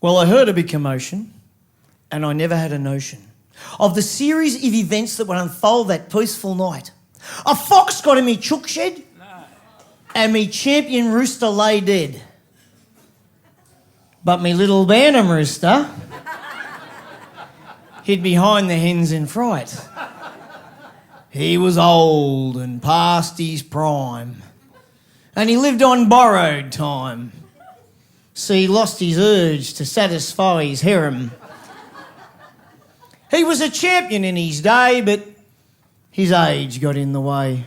Well, I heard a big commotion, and I never had a notion of the series of events that would unfold that peaceful night. A fox got in me chook shed, and me champion rooster lay dead. But me little Bantam Rooster hid behind the hens in fright. He was old and past his prime, and he lived on borrowed time. So he lost his urge to satisfy his harem. He was a champion in his day, but his age got in the way,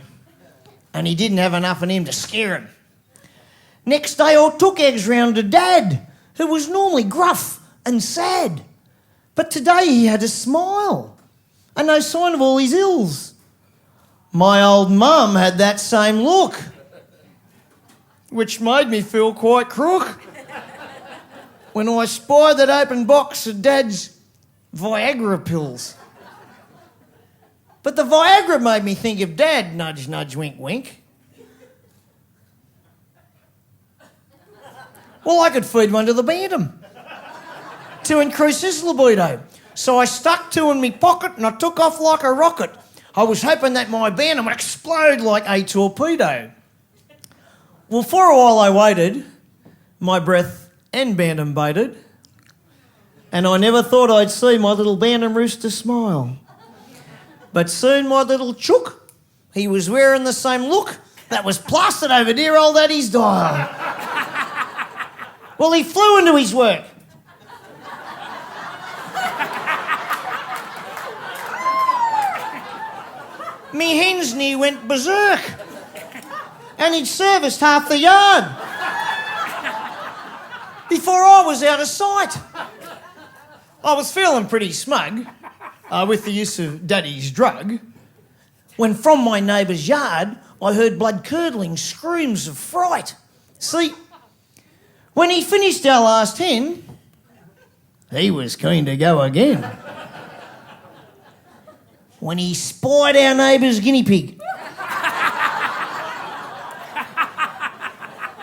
and he didn't have enough in him to scare him. Next day I took eggs round to Dad, who was normally gruff and sad. But today he had a smile and no sign of all his ills. My old mum had that same look, which made me feel quite crook when I spied that open box of Dad's Viagra pills. But the Viagra made me think of Dad, nudge, nudge, wink, wink. Well, I could feed one to the Bantam to increase his libido. So I stuck two in me pocket and I took off like a rocket. I was hoping that my Bantam would explode like a torpedo. Well, for a while I waited, my breath and Bantam baited, and I never thought I'd see my little Bantam Rooster smile. But soon my little chook, he was wearing the same look that was plastered over dear old Daddy's dial. Well, he flew into his work. Me hens near went berserk, and he'd serviced half the yard before I was out of sight. I was feeling pretty smug with the use of Daddy's drug when from my neighbour's yard I heard blood-curdling screams of fright. See, when he finished our last hen, he was keen to go again. When he spied our neighbour's guinea pig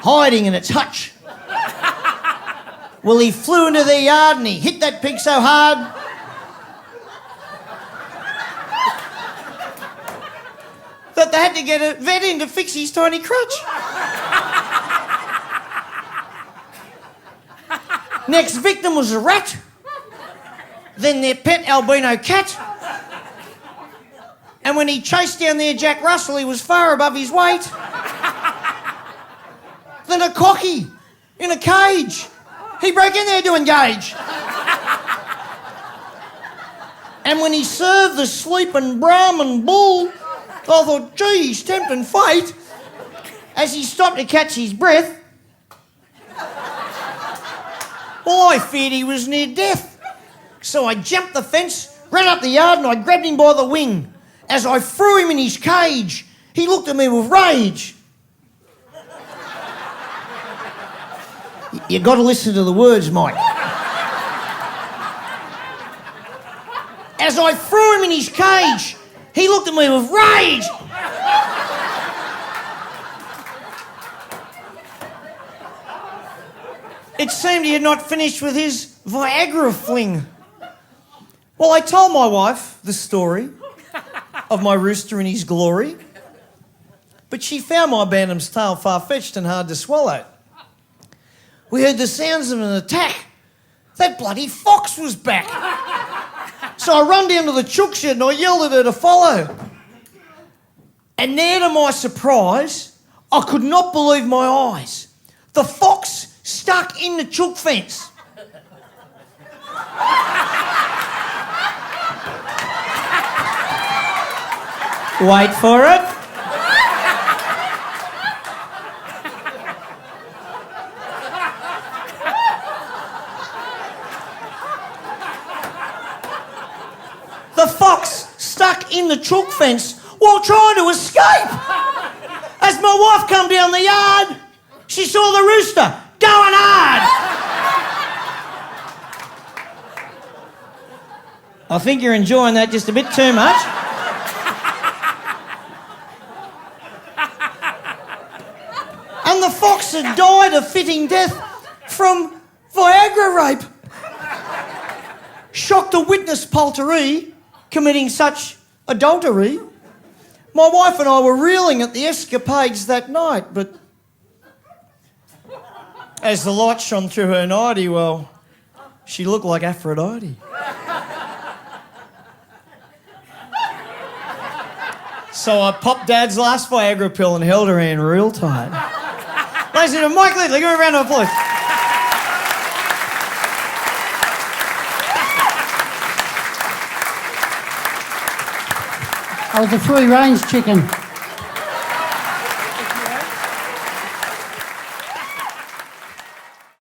hiding in its hutch, well, he flew into their yard and he hit that pig so hard that they had to get a vet in to fix his tiny crutch. Next victim was a rat, then their pet albino cat. And when he chased down their Jack Russell, he was far above his weight. Then a cocky in a cage. He broke in there to engage. And when he served the sleeping Brahmin bull, I thought, gee, he's tempting fate. As he stopped to catch his breath, well, I feared he was near death. So I jumped the fence, ran up the yard, and I grabbed him by the wing. As I threw him in his cage, he looked at me with rage. You got to listen to the words, Mike. As I threw him in his cage, he looked at me with rage. It seemed he had not finished with his Viagra fling. Well, I told my wife the story of my rooster in his glory, but she found my Bantam's tale far-fetched and hard to swallow. We heard the sounds of an attack. That bloody fox was back. So I run down to the chook shed and I yelled at her to follow. And there, to my surprise, I could not believe my eyes. The fox stuck in the chook fence. Wait for it. The fox stuck in the chook fence while trying to escape. As my wife come down the yard, she saw the rooster going hard. I think you're enjoying that just a bit too much. And the fox had died a fitting death from Viagra rape. shocked to witness Poultry committing such adultery. My wife and I were reeling at the escapades that night, but as the light shone through her nightie, well, she looked like Aphrodite. So I popped Dad's last Viagra pill and held her hand real tight. Ladies and gentlemen, Mike Lidley, give him a round of applause. I was a free-range chicken.